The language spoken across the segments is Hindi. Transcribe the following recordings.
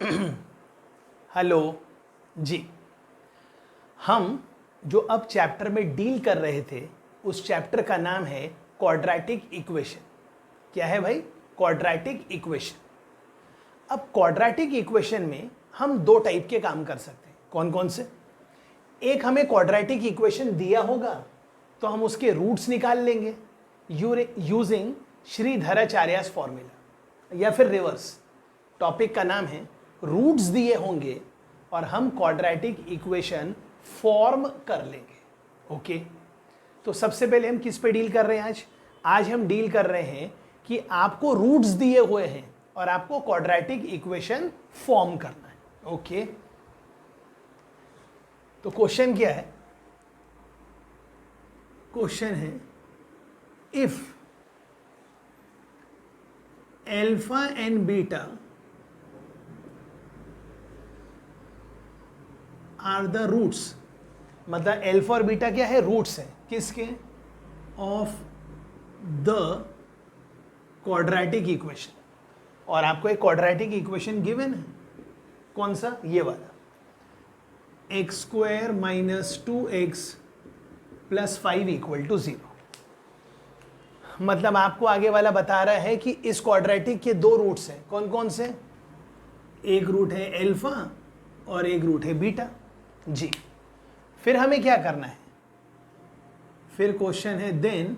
हेलो जी। हम जो अब चैप्टर में डील कर रहे थे उस चैप्टर का नाम है क्वाड्रेटिक इक्वेशन। क्या है भाई? Quadratic equation. अब क्वाड्रेटिक इक्वेशन में हम दो टाइप के काम कर सकते हैं। कौन कौन से? एक, हमें क्वाड्रेटिक इक्वेशन दिया होगा तो हम उसके रूट्स निकाल लेंगे यूजिंग श्रीधराचार्यस फॉर्मूला, या फिर रिवर्स। टॉपिक का नाम है रूट्स दिए होंगे और हम क्वाड्रेटिक इक्वेशन फॉर्म कर लेंगे। ओके, तो सबसे पहले हम किस पे डील कर रहे हैं आज हम डील कर रहे हैं कि आपको रूट्स दिए हुए हैं और आपको क्वाड्रेटिक इक्वेशन फॉर्म करना है। ओके, तो क्वेश्चन क्या है? क्वेश्चन है if alpha and beta are the roots, मतलब एल्फा और बीटा क्या है? रूट्स हैं। किसके? Of the quadratic equation. और आपको एक क्वाड्रेटिक इक्वेशन गिवन है। कौन सा? ये वाला, x square minus 2x plus 5 equal to 0। मतलब आपको आगे वाला बता रहा है कि इस क्वाड्रेटिक के दो रूट्स हैं। कौन कौन से? एक रूट है एल्फा और एक रूट है बीटा जी। फिर हमें क्या करना है? फिर क्वेश्चन है then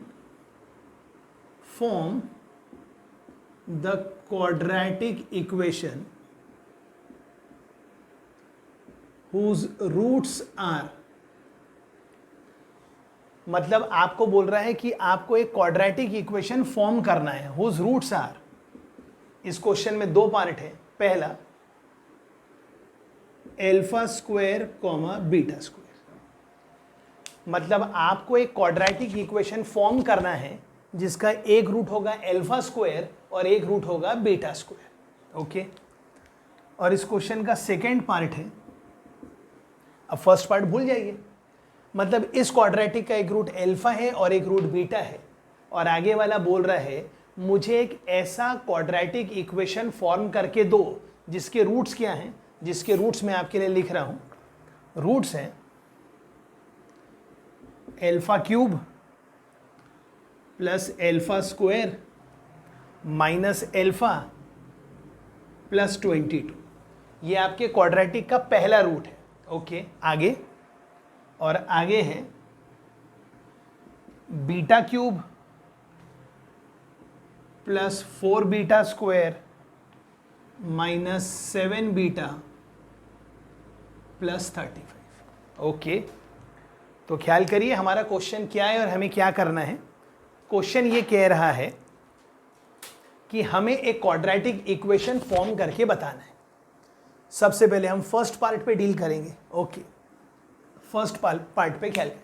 form the quadratic equation whose roots are. मतलब आपको बोल रहा है कि आपको एक क्वाड्रेटिक इक्वेशन फॉर्म करना है हुज रूट्स आर। इस क्वेश्चन में दो पार्ट है। पहला, alpha square comma beta square. मतलब आपको एक क्वाड्रेटिक इक्वेशन फॉर्म करना है जिसका एक रूट होगा एल्फा स्क्वायर और एक रूट होगा बीटा स्क्वायर। ओके, और इस क्वेश्चन का सेकेंड पार्ट है, अब फर्स्ट पार्ट भूल जाइए। मतलब इस क्वाड्रेटिक का एक रूट एल्फा है और एक रूट बीटा है, और आगे वाला बोल रहा है मुझे एक ऐसा क्वाड्रेटिक इक्वेशन फॉर्म करके दो जिसके रूट्स क्या हैं? जिसके रूट्स मैं आपके लिए लिख रहा हूं। रूट्स हैं alpha cube plus alpha square minus alpha plus 22। ये आपके क्वाड्रेटिक का पहला रूट है। ओके, आगे, और आगे है beta cube plus 4 beta square minus 7 beta plus 35। Okay, तो ख्याल करिए हमारा क्वेश्चन क्या है और हमें क्या करना है। क्वेश्चन ये कह रहा है कि हमें एक क्वाड्रेटिक इक्वेशन फॉर्म करके बताना है। सबसे पहले हम फर्स्ट पार्ट पे डील करेंगे। ओके, फर्स्ट पार्ट पे क्या करेंगे?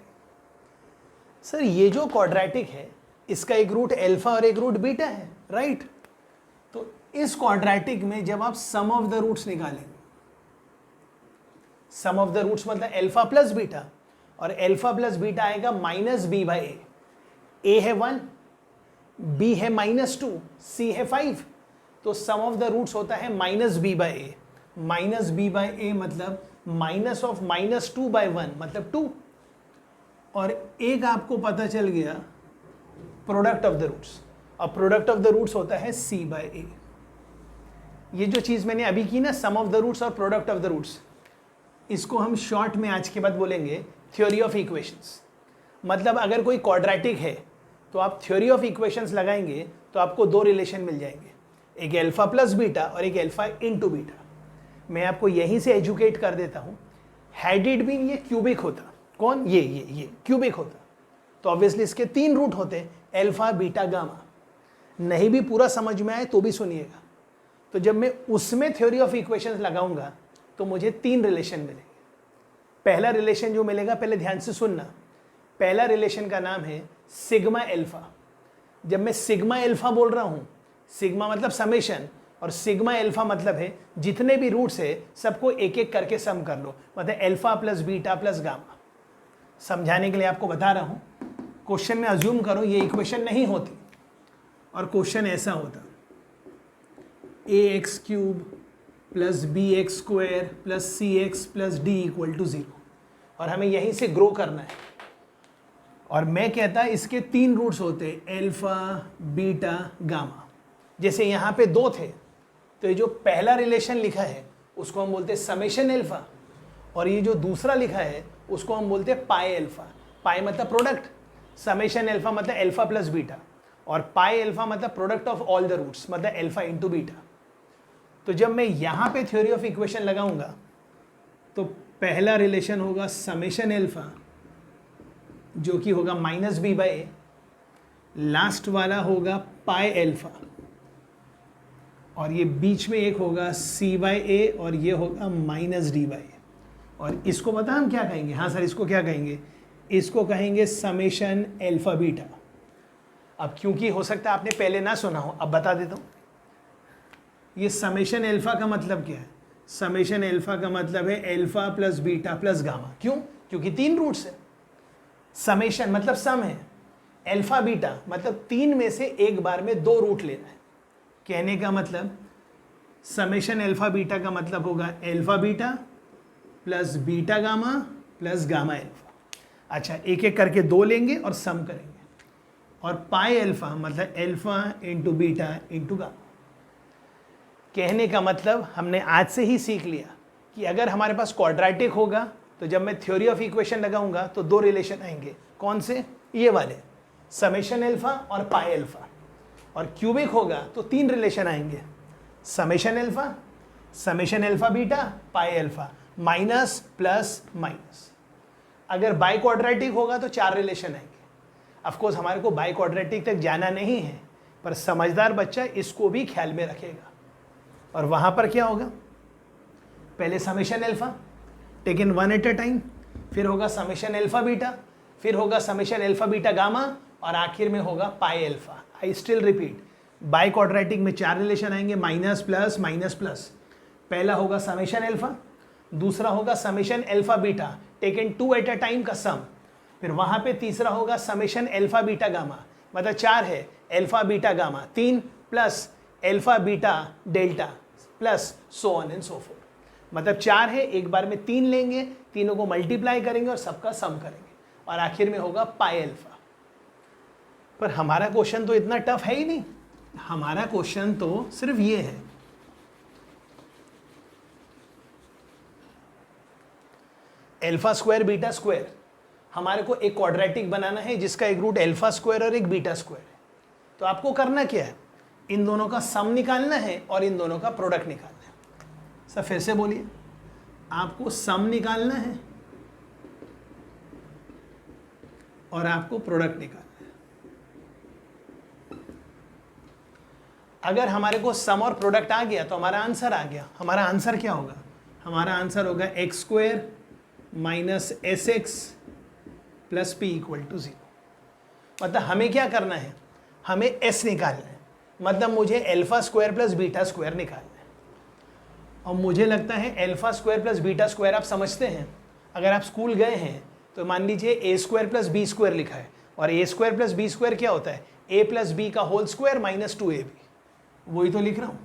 सर, ये जो क्वाड्रेटिक है इसका एक रूट एल्फा और एक रूट बीटा है, राइट? तो इस क्वाड्रेटिक में जब आप सम ऑफ द रूट्स निकालेंगे, सम ऑफ द रूट्स मतलब एल्फा प्लस बीटा, और एल्फा प्लस बीटा आएगा माइनस बी बाई ए है 1, बी है -2, सी है 5। तो सम ऑफ द रूट्स होता है minus B by A. Minus B by A मतलब माइनस ऑफ -2/1 मतलब 2। और एक आपको पता चल गया प्रोडक्ट ऑफ द रूट्स, और प्रोडक्ट ऑफ द रूट्स होता है सी बाई ए। ये जो चीज़ मैंने अभी की ना, सम ऑफ द रूट्स और प्रोडक्ट ऑफ द रूट्स, इसको हम शॉर्ट में आज के बाद बोलेंगे थ्योरी ऑफ इक्वेशंस। मतलब अगर कोई क्वाड्रेटिक है तो आप थ्योरी ऑफ इक्वेशंस लगाएंगे तो आपको दो रिलेशन मिल जाएंगे, एक एल्फा प्लस बीटा और एक एल्फा इनटू बीटा। मैं आपको यहीं से एजुकेट कर देता हूँ। हैड इट बीन ये क्यूबिक होता, कौन? ये क्यूबिक होता, तो ऑब्वियसली इसके 3 रूट होते, एल्फा बीटा गामा। नहीं भी पूरा समझ में आए तो भी सुनिएगा। तो जब मैं उसमें थ्योरी ऑफ इक्वेशंस लगाऊंगा तो मुझे 3 रिलेशन मिलेंगे। पहला रिलेशन जो मिलेगा, पहले ध्यान से सुनना, पहला रिलेशन का नाम है सिग्मा एल्फा। जब मैं सिग्मा एल्फा बोल रहा हूं, सिग्मा मतलब समेशन और सिग्मा एल्फा मतलब है जितने भी रूट्स है सबको एक एक करके सम कर लो, मतलब alpha plus beta plus gamma. समझाने के लिए आपको बता रहा हूं। क्वेश्चन में अज्यूम करो ये इक्वेशन नहीं होती और क्वेश्चन ऐसा होता, ax³ plus B x square plus c x plus d equal to 0, और हमें यहीं से ग्रो करना है। और मैं कहता इसके 3 रूट्स होते हैं, एल्फा बीटा गामा। जैसे यहाँ पे 2 थे, तो ये जो पहला रिलेशन लिखा है उसको हम बोलते हैं समेशन एल्फा, और ये जो दूसरा लिखा है उसको हम बोलते हैं पाई एल्फा। पाई मतलब प्रोडक्ट, समेशन एल्फा मतलब एल्फा प्लस बीटा, और पाई एल्फा मतलब product of all the roots, मतलब एल्फा इंटू बीटा। तो जब मैं यहाँ पे थ्योरी ऑफ इक्वेशन लगाऊंगा तो पहला रिलेशन होगा समेशन एल्फा जो कि होगा minus B by a, last वाला होगा पाई एल्फा, और ये बीच में एक होगा सी बाई ए, और ये होगा माइनस डी बाई ए। और इसको पता हम क्या कहेंगे? हाँ सर, इसको क्या कहेंगे? इसको कहेंगे समेशन एल्फा बीटा। अब क्योंकि हो सकता है आपने पहले ना सुना हो, अब बता देता हूँ। ये समेशन एल्फा का मतलब क्या है? समेशन एल्फा का मतलब है alpha plus beta plus gamma. क्यों? क्योंकि 3 रूट्स है। समेशन मतलब सम है, एल्फा बीटा मतलब 3 में से एक बार में 2 रूट लेना है। कहने का मतलब समेशन एल्फा बीटा का मतलब होगा alpha beta plus beta gamma plus gamma alpha. अच्छा, एक एक करके 2 लेंगे और सम करेंगे। और पाई एल्फा मतलब alpha into beta into gamma. कहने का मतलब हमने आज से ही सीख लिया कि अगर हमारे पास क्वाड्रेटिक होगा तो जब मैं थ्योरी ऑफ इक्वेशन लगाऊंगा तो 2 रिलेशन आएंगे। कौन से? ये वाले, समेशन एल्फा और पाई एल्फा। और क्यूबिक होगा तो 3 रिलेशन आएंगे, समेशन एल्फा बीटा पाई एल्फा, माइनस प्लस माइनस। अगर बाई क्वाड्रेटिक होगा तो 4 रिलेशन आएंगे। ऑफकोर्स हमारे को बाई क्वाड्रेटिक तक जाना नहीं है, पर समझदार बच्चा इसको भी ख्याल में रखेगा। और वहां पर क्या होगा? पहले summation alpha taken 1 at a time, फिर होगा समेशन एल्फा बीटा, फिर होगा समेशन एल्फा बीटा गामा, और आखिर में होगा pi alpha. I still repeat, by quadratic में 4 रिलेशन आएंगे, माइनस प्लस माइनस प्लस। पहला होगा समेशन एल्फा, दूसरा होगा summation alpha beta taken 2 at a time का सम, फिर वहां पे तीसरा होगा समेशन एल्फा बीटा गामा, मतलब 4 है, alpha beta gamma 3 plus alpha beta delta plus so on and so fourth. मतलब 4 है, एक बार में 3 लेंगे, तीनों को मल्टीप्लाई करेंगे और सबका सम करेंगे, और आखिर में होगा पाई एल्फा। पर हमारा क्वेश्चन तो इतना टफ है ही नहीं। हमारा क्वेश्चन तो सिर्फ ये है, एल्फा स्क्वायर बीटा स्क्वायर। हमारे को एक क्वाड्रेटिक बनाना है जिसका एक रूट एल्फा स्क्वायर और एक बीटा स्क्वायर है। तो आपको करना क्या है? इन दोनों का सम निकालना है और इन दोनों का प्रोडक्ट निकालना है। सर फिर से बोलिए। आपको सम निकालना है और आपको प्रोडक्ट निकालना है। अगर हमारे को सम और प्रोडक्ट आ गया तो हमारा आंसर आ गया। हमारा आंसर क्या होगा? हमारा आंसर होगा x square minus s x plus p equal to 0। मतलब हमें क्या करना है? हमें एस निकालना है, मतलब मुझे alpha square plus beta square निकालना है। और मुझे लगता है alpha square plus beta square आप समझते हैं। अगर आप स्कूल गए हैं तो मान लीजिए ए स्क्वायर प्लस बी स्क्वायर लिखा है, और ए स्क्वायर प्लस बी स्क्वायर क्या होता है? ए प्लस बी का होल स्क्वायर माइनस 2ab। वही तो लिख रहा हूं।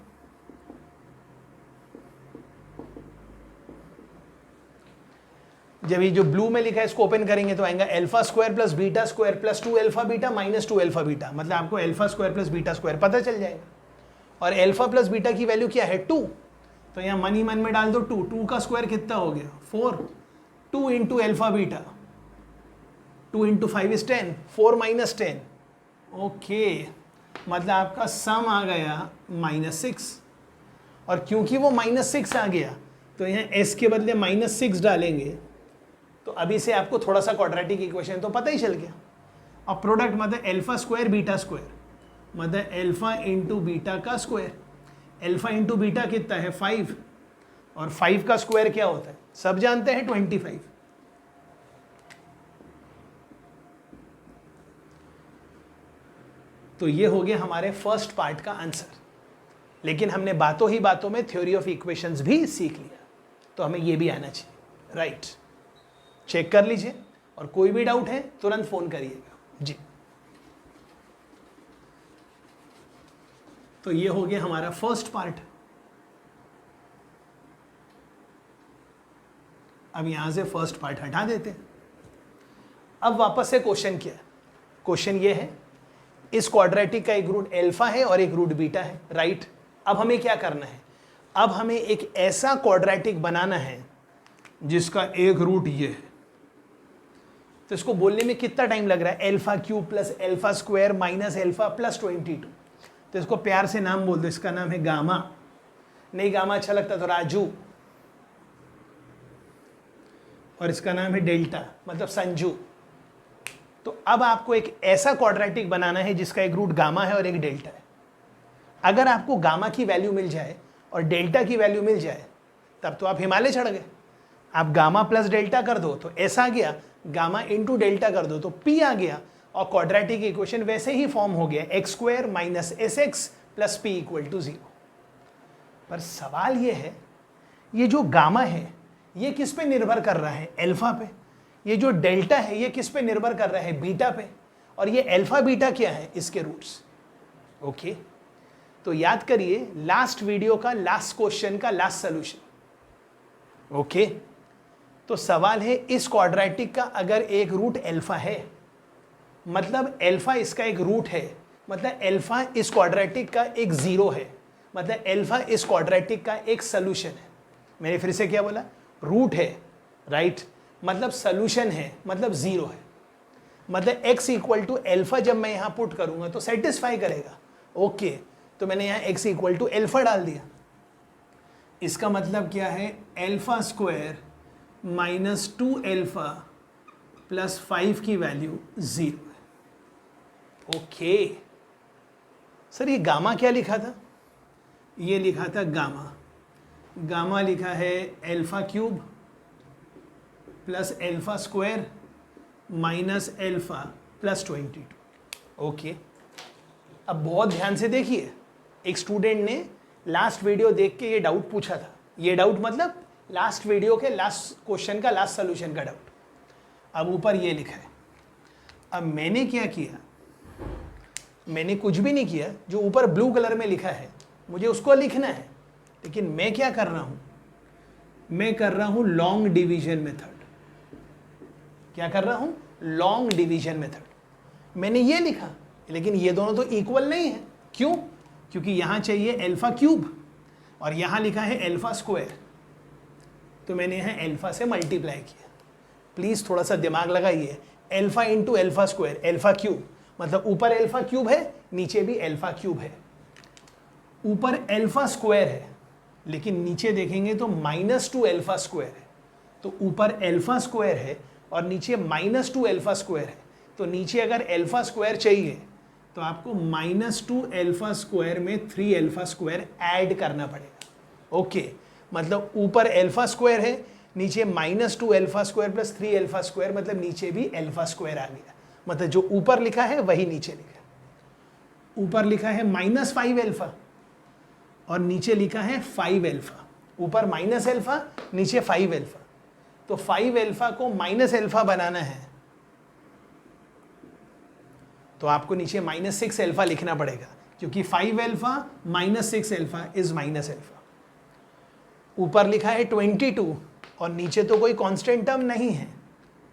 जब ये जो ब्लू में लिखा है इसको ओपन करेंगे तो आएगा alpha square plus beta square plus 2 alpha beta minus 2 alpha beta. मतलब आपको alpha square plus beta square पता चल जाएगा। और एल्फा प्लस बीटा की वैल्यू क्या है? 2। तो यहाँ मन ही मन में डाल दो 2। 2 का स्क्वायर कितना हो गया? 4। 2 into alpha beta, 2 into 5 is 10, 4 minus 10। Okay, मतलब आपका सम आ गया -6। और क्योंकि वो -6 आ गया तो यहाँ एस के बदले -6 डालेंगे, तो अभी से आपको थोड़ा सा क्वाड्रेटिक इक्वेशन तो पता ही चल गया। अब प्रोडक्ट मतलब एल्फा स्क्वायर बीटा स्क्वायर, मतलब एल्फा इंटू बीटा का स्क्वायर। एल्फा इंटू बीटा कितना है? 5, और 5 का स्क्वायर क्या होता है? सब जानते हैं 25। तो ये हो गया हमारे फर्स्ट पार्ट का आंसर। लेकिन हमने बातों ही बातों में थ्योरी ऑफ इक्वेशंस भी सीख लिया, तो हमें ये भी आना चाहिए। राइट, चेक कर लीजिए, और कोई भी डाउट है तुरंत फोन करिएगा जी। तो ये हो गया हमारा फर्स्ट पार्ट। अब यहाँ से फर्स्ट पार्ट हटा देते हैं। अब वापस से क्वेश्चन क्या है? क्वेश्चन ये है, इस क्वाड्रेटिक का एक रूट अल्फा है और एक रूट बीटा है, राइट। अब हमें क्या करना है? अब हमें एक ऐसा क्वाड्रेटिक बनाना है जिसका एक रूट ये है। तो इसको बोलने में कितना टाइम लग रहा है? Alpha cube plus alpha square minus alpha plus 22। तो इसको प्यार से नाम बोल दो, इसका नाम है गामा। नहीं गामा अच्छा लगता तो राजू, और इसका नाम है डेल्टा, मतलब संजू। तो अब आपको एक ऐसा क्वाड्रेटिक बनाना है जिसका एक रूट गामा है और एक डेल्टा है। अगर आपको गामा की वैल्यू मिल जाए और डेल्टा की वैल्यू मिल जाए तब तो आप हिमालय चढ़ गए। आप गामा प्लस डेल्टा कर दो तो एस आ गया, गामा इंटू डेल्टा कर दो तो पी आ गया, और क्वाड्रेटिक इक्वेशन वैसे ही फॉर्म हो गया, x square minus s x plus p equal to 0। पर सवाल ये है, ये जो गामा है ये किस पे निर्भर कर रहा है? अल्फा पे। ये जो डेल्टा है ये किस पे निर्भर कर रहा है? बीटा पे। और ये अल्फा बीटा क्या है? इसके रूट्स। ओके, तो याद करिए लास्ट वीडियो का लास्ट क्वेश्चन का लास्ट सॉल्यूशन। ओके, तो सवाल है इस क्वाड्रेटिक का अगर एक रूट अल्फा है, मतलब अल्फा इसका एक रूट है, मतलब अल्फा इस क्वाड्रेटिक का एक जीरो है, मतलब अल्फा इस क्वाड्रेटिक का एक सॉल्यूशन है। मैंने फिर से क्या बोला? रूट है, राइट, मतलब सॉल्यूशन है, मतलब जीरो है, मतलब x इक्वल टू अल्फा जब मैं यहां पुट करूंगा तो सेटिस्फाई करेगा। ओके, तो मैंने यहां x इक्वल टू अल्फा डाल दिया। इसका मतलब क्या है? Alpha square minus 2 alpha plus 5 की वैल्यू 0 है। ओके सर, ये गामा क्या लिखा था? ये लिखा था गामा, गामा लिखा है alpha cube plus alpha square minus alpha plus 22। Okay, अब बहुत ध्यान से देखिए, एक स्टूडेंट ने लास्ट वीडियो देख के ये डाउट पूछा था। ये डाउट मतलब लास्ट वीडियो के लास्ट क्वेश्चन का लास्ट सॉल्यूशन का डाउट। अब ऊपर ये लिखा है। अब मैंने क्या किया? मैंने कुछ भी नहीं किया, जो ऊपर ब्लू कलर में लिखा है मुझे उसको लिखना है, लेकिन मैं क्या कर रहा हूं? मैं कर रहा हूं लॉन्ग डिवीजन मेथड। क्या कर रहा हूं? Long division method. मैंने ये लिखा, लेकिन ये दोनों तो इक्वल नहीं है। क्यों? क्योंकि यहां चाहिए अल्फा क्यूब और यहां लिखा है अल्फा स्क्वायर, तो मैंने यहां अल्फा से मल्टीप्लाई किया। प्लीज थोड़ा सा दिमाग लगाइए। Alpha into alpha square, alpha cube, मतलब ऊपर अल्फा क्यूब है, नीचे भी अल्फा क्यूब है। ऊपर अल्फा स्क्वायर है, लेकिन नीचे देखेंगे तो -2 अल्फा स्क्वायर है। तो ऊपर अल्फा स्क्वायर है और नीचे -2 अल्फा स्क्वायर है। तो नीचे अगर अल्फा स्क्वायर चाहिए तो आपको -2 अल्फा स्क्वायर में 3 अल्फा स्क्वायर ऐड करना पड़ेगा। ओके, मतलब ऊपर अल्फा स्क्वायर है, नीचे -2 alpha square plus 3 alpha square, मतलब नीचे भी अल्फा स्क्वायर आ गया। मतलब जो ऊपर लिखा है वही नीचे लिखा है। ऊपर लिखा है -5 अल्फा और नीचे लिखा है 5 अल्फा। ऊपर माइनस अल्फा, नीचे 5 अल्फा। तो 5 अल्फा को माइनस अल्फा बनाना है तो आपको नीचे -6 अल्फा लिखना पड़ेगा, क्योंकि 5 alpha -6 alpha is minus alpha. ऊपर लिखा है 22 और नीचे तो कोई कांस्टेंट टर्म नहीं है,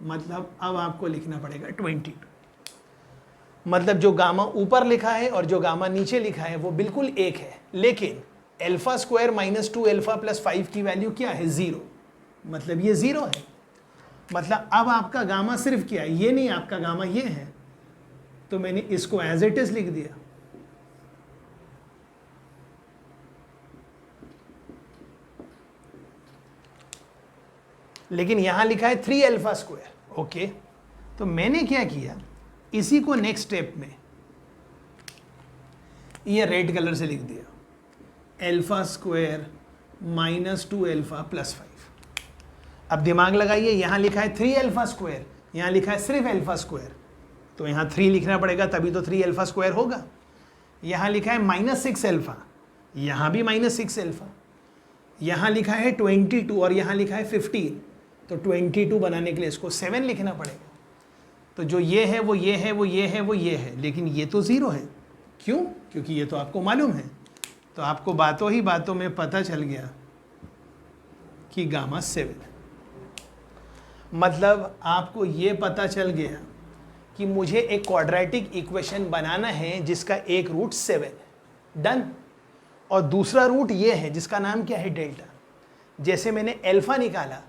मतलब अब आपको लिखना पड़ेगा 22। मतलब जो गामा ऊपर लिखा है और जो गामा नीचे लिखा है वो बिल्कुल एक है, लेकिन अल्फा स्क्वायर -2 अल्फा प्लस 5 की वैल्यू क्या है? 0। मतलब ये 0 है। मतलब अब आपका गामा सिर्फ क्या है? ये नहीं, आपका गामा ये है। तो मैंने इसको एज इट इज लिख दिया। लेकिन यहां लिखा है 3 अल्फा स्क्वायर। ओके, तो मैंने क्या किया? इसी को नेक्स्ट स्टेप में ये रेड कलर से लिख दिया, अल्फा स्क्वायर -2 अल्फा प्लस 5। अब दिमाग लगाइए, यहां लिखा है 3 अल्फा स्क्वायर, यहां लिखा है सिर्फ अल्फा स्क्वायर, तो यहां 3 लिखना पड़ेगा, तभी तो 3 अल्फा स्क्वायर होगा। यहां लिखा है -6 अल्फा, यहां भी -6 अल्फा। यहां लिखा है 22 और यहां लिखा है 15, तो 22 बनाने के लिए इसको 7 लिखना पड़ेगा। तो जो ये है वो ये है वो ये है वो ये है, लेकिन ये तो 0 है। क्यों? क्योंकि ये तो आपको मालूम है। तो आपको बातों ही बातों में पता चल गया कि गामा 7 है। मतलब आपको ये पता चल गया कि मुझे एक क्वाड्रेटिक इक्वेशन बनाना है जिसका एक रूट 7 है, डन। और दूसरा रूट ये है जिसका नाम क्या है, डेल्टा। जैसे मैंने अल्फा निकाला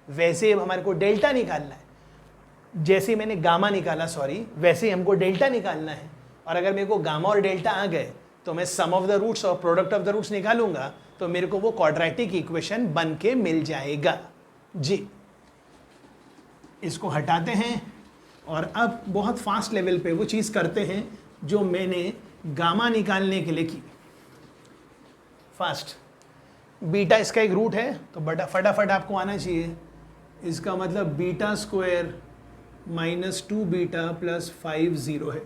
वैसे अब हमारे को डेल्टा निकालना है, जैसे मैंने गामा निकाला वैसे ही हमको डेल्टा निकालना है। और अगर मेरे को गामा और डेल्टा आ गए तो मैं सम ऑफ द रूट्स और प्रोडक्ट ऑफ द रूट्स निकालूंगा, तो मेरे को वो क्वाड्रेटिक इक्वेशन बन के मिल जाएगा जी। इसको हटाते हैं और अब बहुत फास्ट लेवल पे वो चीज़ करते हैं जो मैंने गामा निकालने के लिए की। फास्ट, बीटा इसका एक रूट है तो बटा फटाफट आपको आना चाहिए। इसका मतलब बीटा स्क्वायर -2 बीटा + 5 0 है।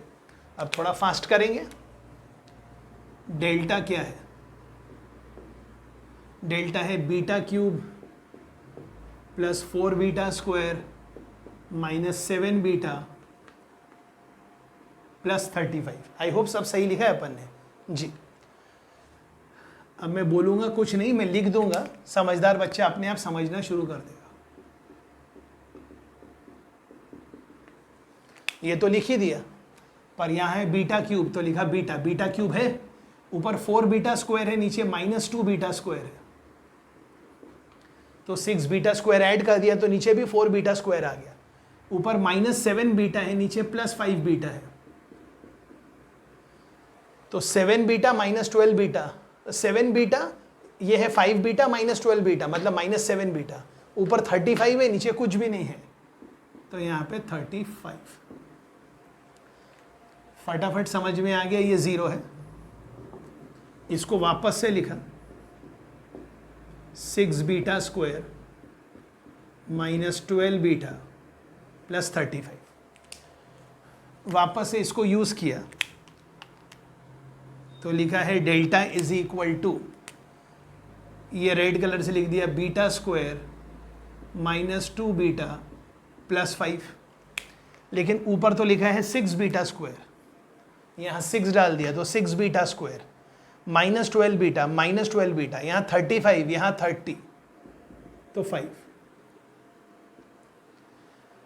अब थोड़ा फास्ट करेंगे। डेल्टा क्या है, डेल्टा है beta cube + 4 beta square -7 beta + 35। I hope सब सही लिखा है अपन ने जी। अब मैं बोलूँगा कुछ नहीं, मैं लिख दूंगा, समझदार बच्चा अपने आप समझना शुरू कर देगा। ये तो लिख ही दिया, पर यहाँ है बीटा क्यूब तो लिखा बीटा, बीटा क्यूब है, ऊपर 4 बीटा स्क्वायर है, नीचे -2 बीटा स्क्वायर है, तो 6 बीटा स्क्वायर ऐड कर दिया तो नीचे भी 4 बीटा स्क्वायर आ गया। ऊपर -7 बीटा है, नीचे +5 बीटा है, तो 7 बीटा -12 बीटा, 7 बीटा ये है 5 बीटा -12 बीटा मतलब -7 बीटा, ऊपर 35 है, नीचे कुछ भी नहीं है, तो यहाँ पे 35। फटाफट समझ में आ गया, ये 0 है। इसको वापस से लिखा 6 बीटा स्क्वायर -12 बीटा + 35। वापस से इसको यूज किया तो लिखा है डेल्टा इज इक्वल टू, ये रेड कलर से लिख दिया, बीटा स्क्वायर -2 बीटा + 5। लेकिन ऊपर तो लिखा है 6 बीटा स्क्वायर, यहाँ 6 डाल दिया तो 6 बीटा स्क्वायर -12 बीटा -12 बीटा, यहाँ 35, यहाँ 30 तो 5।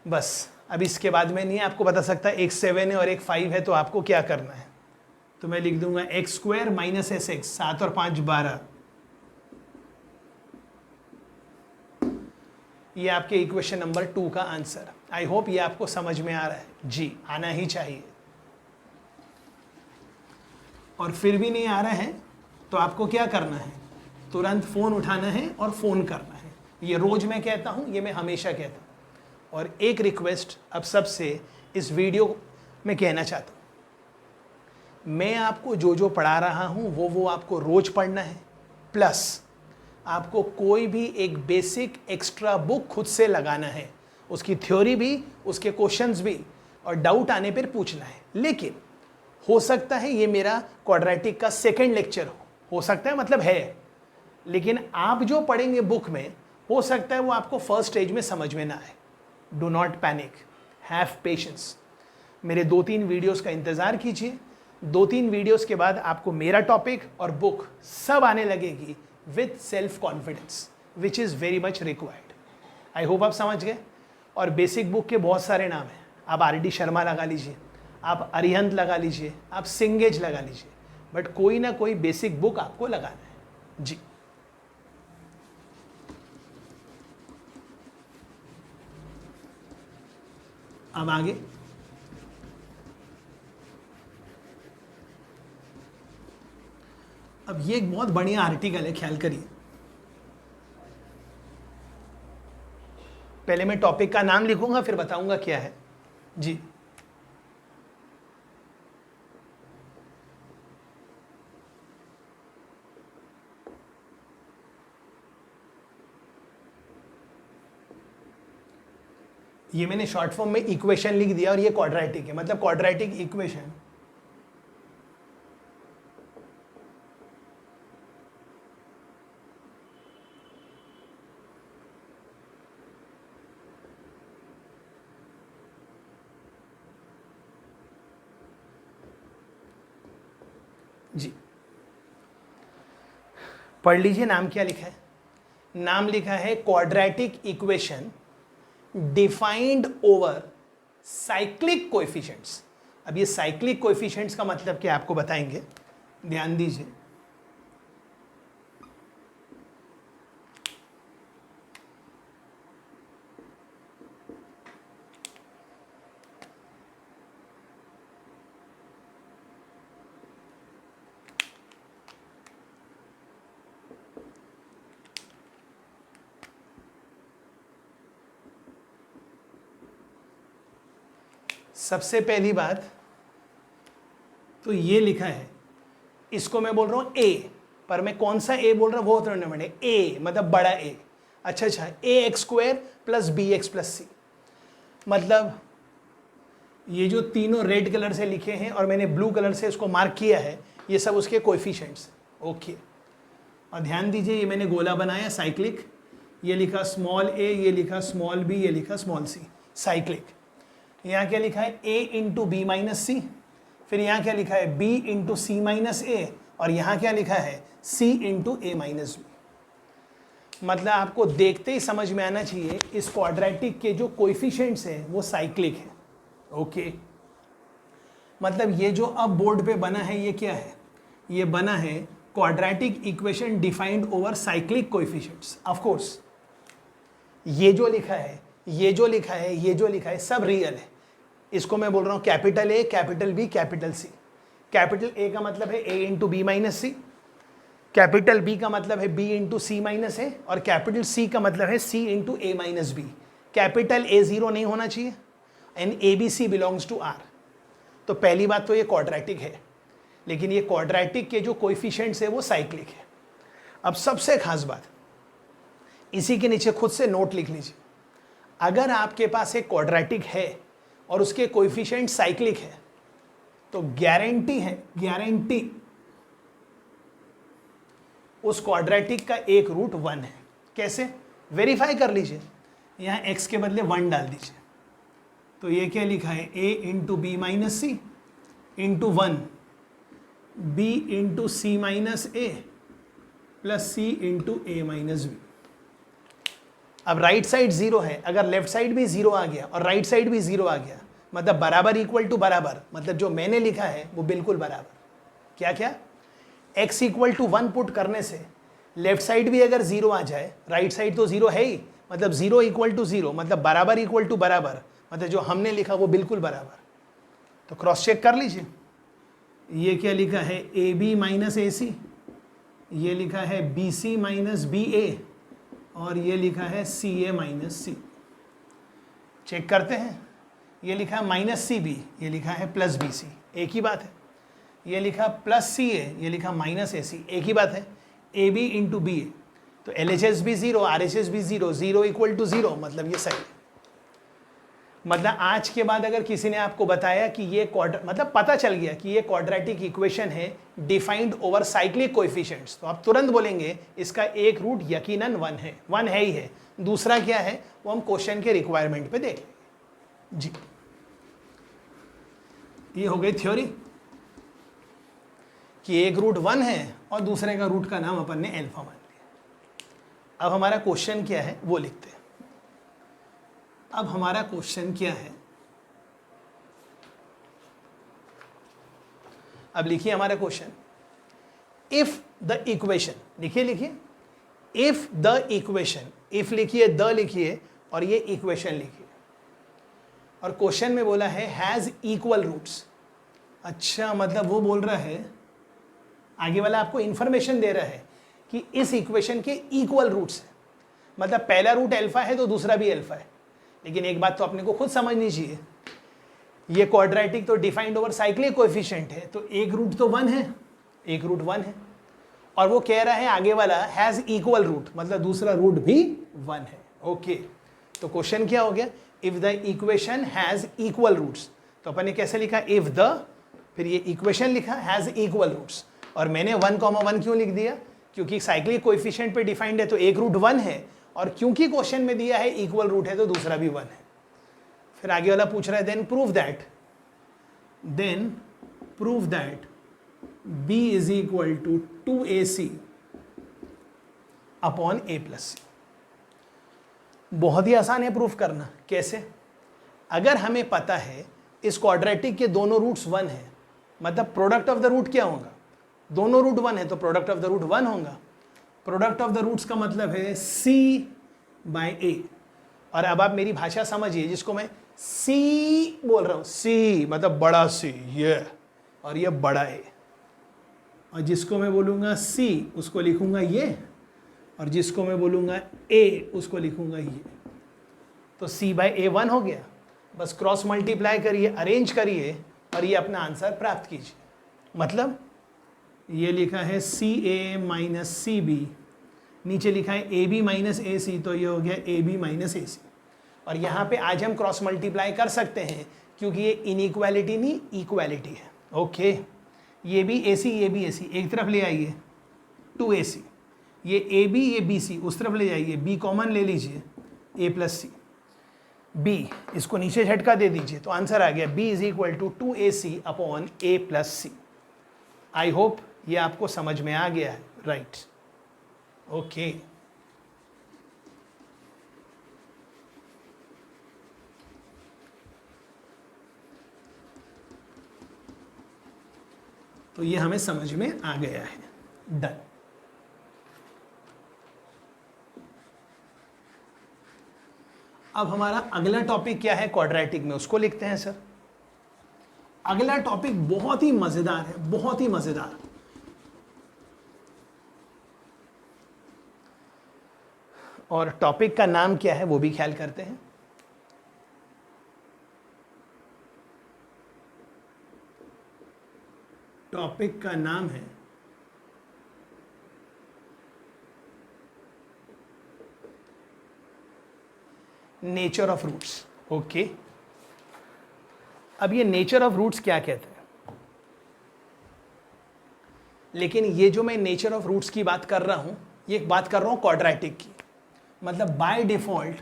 बस अब इसके बाद में नहीं आपको बता सकता, एक 7 है और एक 5 है, तो आपको क्या करना है, तो मैं लिख दूंगा x² - sx, 7 और 5 12। ये आपके इक्वेशन नंबर 2 का आंसर। आई होप ये आपको समझ में आ रहा है जी, आना ही चाहिए। और फिर भी नहीं आ रहा है तो आपको क्या करना है, तुरंत फ़ोन उठाना है और फ़ोन करना है। ये रोज़ मैं कहता हूँ, ये मैं हमेशा कहता हूँ। और एक रिक्वेस्ट अब सबसे इस वीडियो में कहना चाहता हूँ, मैं आपको जो जो पढ़ा रहा हूँ वो आपको रोज़ पढ़ना है, प्लस आपको कोई भी एक बेसिक एक्स्ट्रा बुक खुद से लगाना है, उसकी थ्योरी भी, उसके क्वेश्चंस भी, और डाउट आने पर पूछना है। लेकिन हो सकता है ये मेरा क्वाड्रेटिक का सेकंड लेक्चर हो सकता है, मतलब है, लेकिन आप जो पढ़ेंगे बुक में हो सकता है वो आपको फर्स्ट स्टेज में समझ में ना आए। Do not panic, have patience. मेरे 2-3 वीडियोस का इंतज़ार कीजिए, 2-3 वीडियोस के बाद आपको मेरा टॉपिक और बुक सब आने लगेगी with self confidence, which is very much required. I hope आप समझ गए। और बेसिक बुक के बहुत सारे नाम हैं, आप RD शर्मा लगा लीजिए, आप अरिहंत लगा लीजिए, आप सिंगेज लगा लीजिए, बट कोई ना कोई बेसिक बुक आपको लगाना है जी। अब आगे अब ये एक बहुत बढ़िया आर्टिकल है, ख्याल करिए। पहले मैं टॉपिक का नाम लिखूंगा फिर बताऊंगा क्या है जी। ये मैंने शॉर्ट फॉर्म में इक्वेशन लिख दिया और ये क्वाड्रेटिक है, मतलब क्वाड्रेटिक इक्वेशन जी। पढ़ लीजिए नाम क्या लिखा है, नाम लिखा है quadratic equation defined over cyclic coefficients. अब ये साइक्लिक कोएफिशिएंट्स का मतलब क्या आपको बताएंगे, ध्यान दीजिए। सबसे पहली बात तो ये लिखा है, इसको मैं बोल रहा हूं ए, पर मैं कौन सा ए बोल रहा हूं वो टूर्नामेंट है, ए मतलब बड़ा ए। अच्छा, A X square plus B X plus C, मतलब ये जो तीनों रेड कलर से लिखे हैं और मैंने ब्लू कलर से इसको मार्क किया है, ये सब उसके कोएफिशिएंट्स। ओके, और ध्यान दीजिए ये मैंने गोला बनाया साइक्लिक, ये लिखा स्मॉल ए, ये लिखा स्मॉल बी, ये लिखा स्मॉल सी, साइक्लिक। यहाँ क्या लिखा है, a इंटू बी माइनस सी, फिर यहाँ क्या लिखा है b into C minus A, और यहाँ क्या लिखा है c इंटू ए माइनस बी। मतलब आपको देखते ही समझ में आना चाहिए इस क्वाड्रेटिक के जो कोएफिशिएंट्स हैं वो साइक्लिक है। ओके, मतलब ये जो अब बोर्ड पे बना है ये क्या है, ये बना है quadratic equation defined over cyclic coefficients. Of course ये जो लिखा है, ये जो लिखा है, ये जो लिखा है सब रियल है। इसको मैं बोल रहा हूँ capital A, capital B, capital C. Capital A का मतलब है A into B minus C, capital B का मतलब है B into C minus A, और कैपिटल सी का मतलब है C into A minus B. Capital A zero नहीं होना चाहिए, and A B C belongs to R. तो पहली बात तो ये क्वाड्रेटिक है, लेकिन ये क्वाड्रेटिक के जो कोएफिशिएंट्स है वो साइक्लिक है। अब सबसे खास बात, इसी के नीचे खुद से नोट लिख लीजिए, अगर आपके पास एक क्वाड्रेटिक है और उसके कोएफिशिएंट साइक्लिक है तो गारंटी है, गारंटी उस क्वाड्रेटिक का एक रूट 1 है। कैसे वेरीफाई कर लीजिए, यहाँ x के बदले 1 डाल दीजिए, तो ये क्या लिखा है a into B minus c into 1 b into C minus a plus c into A minus b. अब राइट साइड जीरो है, अगर लेफ्ट साइड भी जीरो आ गया और राइट साइड भी जीरो आ गया, मतलब बराबर इक्वल टू बराबर, मतलब जो मैंने लिखा है वो बिल्कुल बराबर। क्या क्या, x इक्वल टू 1 पुट करने से लेफ्ट साइड भी अगर जीरो आ जाए, राइट साइड तो जीरो है ही, मतलब जीरो इक्वल टू जीरो, मतलब बराबर इक्वल टू बराबर, मतलब जो हमने लिखा वो बिल्कुल बराबर। तो क्रॉस चेक कर लीजिए, ये क्या लिखा है ए बी माइनस ए सी, ये लिखा है बी सी माइनस बी ए, और ये लिखा है सी ए माइनस सी। चेक करते हैं, ये लिखा है माइनस सी बी, ये लिखा है प्लस बी सी, एक ही बात है। ये लिखा प्लस सी ए, ये लिखा माइनस ए सी, एक ही बात है। ए बी इंटू बी ए, तो एल एच एस भी जीरो, आर एच एस भी zero, zero equal to zero, मतलब ये सही है। मतलब आज के बाद अगर किसी ने आपको बताया कि ये मतलब पता चल गया कि ये क्वाड्रेटिक इक्वेशन है डिफाइंड ओवर साइक्लिक कोएफिशिएंट्स, तो आप तुरंत बोलेंगे इसका एक रूट यकीनन 1 है, 1 है ही है। दूसरा क्या है वो हम क्वेश्चन के रिक्वायरमेंट पे देख लेंगे जी। ये हो गई थ्योरी कि एक रूट 1 है और दूसरे का रूट का नाम अपन ने अल्फा मान लिया। अब हमारा क्वेश्चन क्या है वो लिखते हैं। अब हमारा क्वेश्चन क्या है, अब लिखिए हमारा क्वेश्चन, इफ द इक्वेशन, लिखिए लिखिए, इफ द इक्वेशन, इफ लिखिए, द लिखिए और ये इक्वेशन लिखिए, और क्वेश्चन में बोला है हैज इक्वल रूट्स। अच्छा, मतलब वो बोल रहा है, आगे वाला आपको इंफॉर्मेशन दे रहा है कि इस इक्वेशन के इक्वल रूट्स है, मतलब पहला रूट अल्फा है तो दूसरा भी अल्फा है। लेकिन एक बात तो अपने को खुद समझनी चाहिए, ये क्वाड्रेटिक तो डिफाइंड ओवर साइक्लिक कोएफिशिएंट है, तो एक रूट तो 1 है, एक रूट 1 है, और वो कह रहा है आगे वाला हैज इक्वल रूट, मतलब दूसरा रूट भी 1 है। ओके, तो क्वेश्चन क्या हो गया, if the equation has equal roots, तो अपन ने कैसे लिखा, इफ द, फिर ये इक्वेशन लिखा हैज इक्वल रूट्स, और मैंने 1,1 क्यों लिख दिया, क्योंकि साइक्लिक कोएफिशिएंट पे डिफाइंड है तो एक रूट 1 है, और क्योंकि क्वेश्चन में दिया है इक्वल रूट है तो दूसरा भी 1 है। फिर आगे वाला पूछ रहा है then prove that b is equal to 2ac upon a plus C. बहुत ही आसान है प्रूफ करना। कैसे? अगर हमें पता है इस क्वाड्रेटिक के दोनों रूट्स 1 है, मतलब प्रोडक्ट ऑफ द रूट क्या होगा? दोनों रूट 1 है तो प्रोडक्ट ऑफ द रूट 1 होगा। प्रोडक्ट ऑफ द रूट्स का मतलब है c बाय a। और अब आप मेरी भाषा समझिए, जिसको मैं c बोल रहा हूं, c मतलब बड़ा C ये, और ये बड़ा A, और जिसको मैं बोलूंगा c उसको लिखूंगा ये, और जिसको मैं बोलूंगा a उसको लिखूंगा ये। तो c बाय a 1 हो गया। बस क्रॉस मल्टीप्लाई करिए, अरेंज करिए और ये अपना आंसर प्राप्त कीजिए। मतलब ये लिखा है सी ए माइनस सी बी, नीचे लिखा है ए बी माइनस ए सी, तो ये हो गया ए बी माइनस ए सी। और यहाँ पे आज हम क्रॉस मल्टीप्लाई कर सकते हैं क्योंकि ये इनइक्वालिटी नहीं इक्वालिटी है। ओके, ये भी ए सी ये भी ए सी, एक तरफ ले आइए 2ac, ये ए बी ये बी सी उस तरफ ले जाइए, बी कॉमन ले लीजिए a प्लस सी, b इसको नीचे झटका दे दीजिए, तो आंसर आ गया b is equal to 2ac upon a plus c. I hope ये आपको समझ में आ गया है, राइट? ओके, तो ये हमें समझ में आ गया है, डन। अब हमारा अगला टॉपिक क्या है क्वाड्रेटिक में, उसको लिखते हैं सर। अगला टॉपिक बहुत ही मजेदार है, बहुत ही मजेदार। और टॉपिक का नाम क्या है वो भी ख्याल करते हैं। टॉपिक का नाम है नेचर ऑफ रूट्स। ओके, अब ये नेचर ऑफ रूट्स क्या कहते हैं? लेकिन ये जो मैं नेचर ऑफ रूट्स की बात कर रहा हूं, ये बात कर रहा हूं क्वाड्रेटिक की। मतलब बाय डिफॉल्ट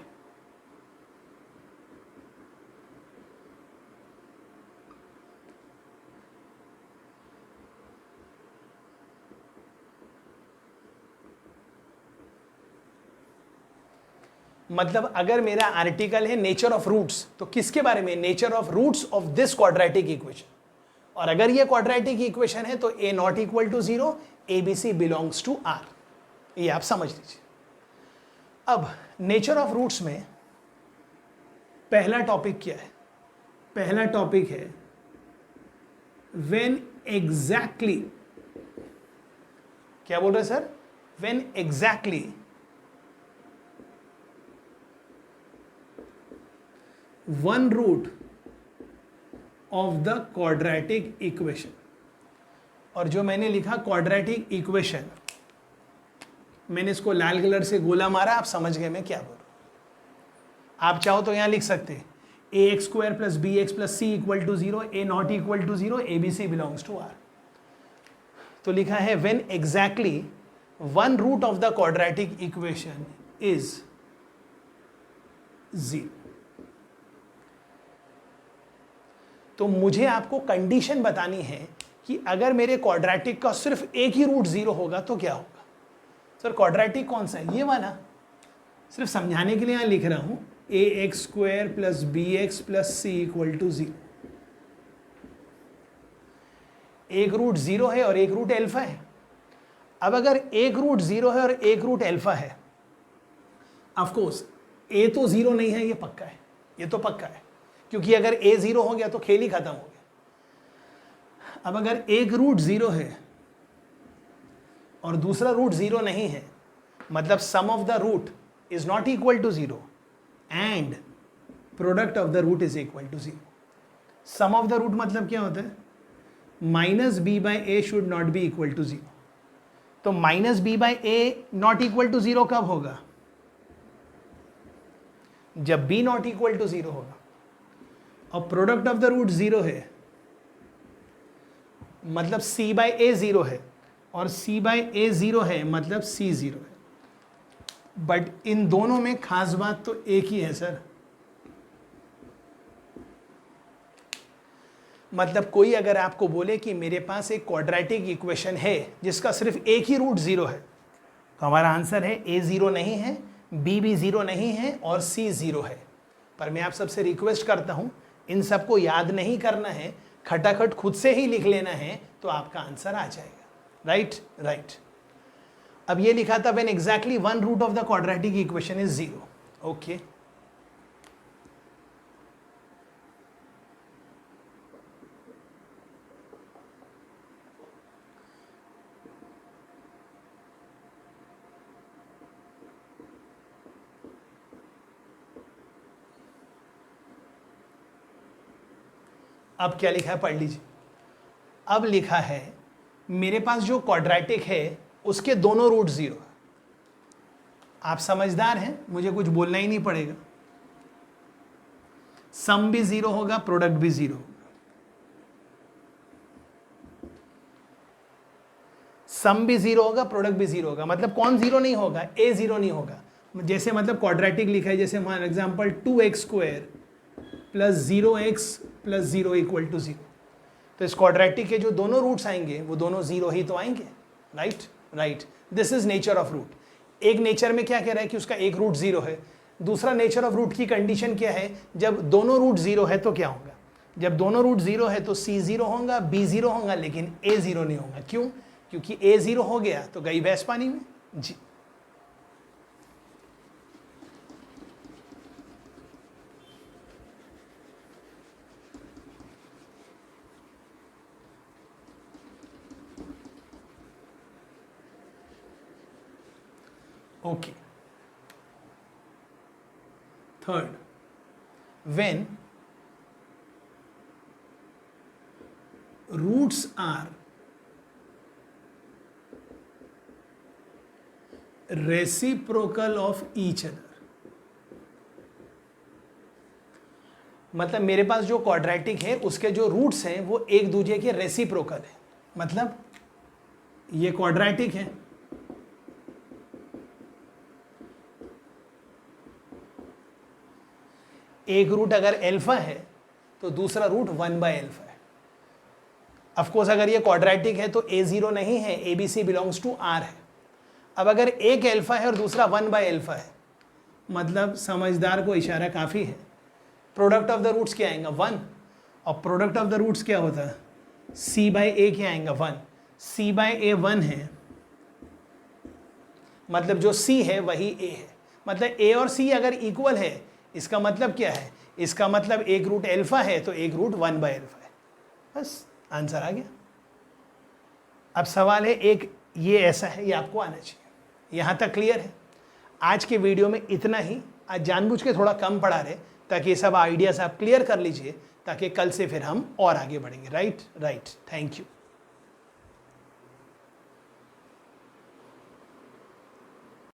मतलब अगर मेरा आर्टिकल है नेचर ऑफ रूट्स, तो किसके बारे में? Nature of roots of this quadratic equation. और अगर ये क्वाड्रेटिक इक्वेशन है तो a not equal to 0, ABC belongs to R। ये आप समझ लीजिए। अब नेचर ऑफ रूट्स में पहला टॉपिक क्या है? पहला टॉपिक है व्हेन एग्जैक्टली, क्या बोल रहे हैं sir? When exactly one root of the quadratic equation। और जो मैंने लिखा क्वाड्रेटिक इक्वेशन, मैंने इसको लाल कलर से गोला मारा, आप समझ गए मैं क्या बोल रहा हूं। आप चाहो तो यहां लिख सकते A X square plus B X plus C equal to 0, A not equal to 0, A B C belongs to R. तो लिखा है when exactly one root of the quadratic equation is 0। तो मुझे आपको कंडीशन बतानी है कि अगर मेरे क्वाड्रेटिक का सिर्फ एक ही रूट 0 होगा तो क्या होगा। सर क्वाड्रेटिक कौन सा है? ये वाला। सिर्फ समझाने के लिए यहां लिख रहा हूं A X square plus B X plus C equal to 0। एक रूट 0 है और एक रूट एल्फा है। अब अगर एक रूट 0 है और एक रूट एल्फा है, ऑफकोर्स ए तो 0 नहीं है, ये पक्का है, ये तो पक्का है, क्योंकि अगर a 0 हो गया तो खेल ही खत्म हो गया। अब अगर एक रूट 0 है और दूसरा रूट 0 नहीं है, मतलब sum of the root is not equal to 0 and product of the root is equal to 0। Sum of the root मतलब क्या होता है? Minus B by A should not be equal to 0। तो minus B by A not equal to 0 कब होगा? जब b नॉट इक्वल टू 0 होगा। और प्रोडक्ट ऑफ द रूट 0 है, मतलब c बाई ए 0 है, और c बाई ए 0 है मतलब c 0 है। बट इन दोनों में खास बात तो एक ही है सर। मतलब कोई अगर आपको बोले कि मेरे पास एक क्वाड्रेटिक इक्वेशन है जिसका सिर्फ एक ही रूट 0 है, तो हमारा आंसर है a 0 नहीं है, बी भी ज़ीरो नहीं है और सी ज़ीरो है। पर मैं आप सबसे रिक्वेस्ट करता हूँ, इन सबको याद नहीं करना है, खटाखट खुद से ही लिख लेना है, तो आपका आंसर आ जाएगा। Right right. अब ये लिखा था when exactly one root of the quadratic equation is zero. Okay, अब क्या लिखा है पढ़ लीजिए। अब लिखा है मेरे पास जो क्वाड्रेटिक है उसके दोनों रूट ज़ीरो। आप समझदार हैं, मुझे कुछ बोलना ही नहीं पड़ेगा। सम भी ज़ीरो होगा, प्रोडक्ट भी ज़ीरो होगा। सम भी ज़ीरो होगा, प्रोडक्ट भी ज़ीरो होगा। मतलब कौन ज़ीरो नहीं होगा? ए ज़ीरो नहीं होगा। जैसे मतलब क्वाड्रेटिक लिखा है, जैसे फॉर एग्जाम्पल 2x² + 0x + 0 = 0। तो इस क्वाड्रेटिक के जो दोनों रूट्स आएंगे वो दोनों ज़ीरो ही तो आएंगे। Right right. This is nature of root. एक नेचर में क्या कह रहा है कि उसका एक रूट ज़ीरो है। दूसरा नेचर ऑफ रूट की कंडीशन क्या है? जब दोनों रूट ज़ीरो है तो क्या होगा? जब दोनों रूट ज़ीरो है तो सी ज़ीरो होगा, बी ज़ीरो होगा, लेकिन ए ज़ीरो नहीं होगा। क्यों? क्योंकि ए ज़ीरो हो गया तो गई भैंस पानी में। जी, okay. Third, when roots are reciprocal of each other, मतलब मेरे पास जो क्वाड्रेटिक है उसके जो रूट्स हैं वो एक दूसरे के रेसिप्रोकल है। मतलब ये क्वाड्रेटिक है, एक रूट अगर एल्फा है तो दूसरा रूट 1/α है। अफकोर्स अगर ये क्वाड्रेटिक है तो ए ज़ीरो नहीं है, ए B C belongs to R है। अब अगर एक एल्फा है और दूसरा 1/α है, मतलब समझदार को इशारा काफ़ी है। प्रोडक्ट ऑफ द रूट्स क्या आएगा? 1। और प्रोडक्ट ऑफ द रूट्स क्या होता है? c/a क्या आएगा? 1। c/a 1 है, मतलब जो c है वही a है। मतलब a और c अगर इक्वल है, इसका मतलब क्या है? इसका मतलब एक रूट एल्फा है तो एक रूट 1/α है। बस आंसर आ गया। अब सवाल है एक, ये ऐसा है, ये आपको आना चाहिए। यहाँ तक क्लियर है? आज के वीडियो में इतना ही। आज जानबूझ के थोड़ा कम पढ़ा रहे ताकि ये सब आइडियाज़ आप क्लियर कर लीजिए, ताकि कल से फिर हम और आगे बढ़ेंगे। Right right. Thank you.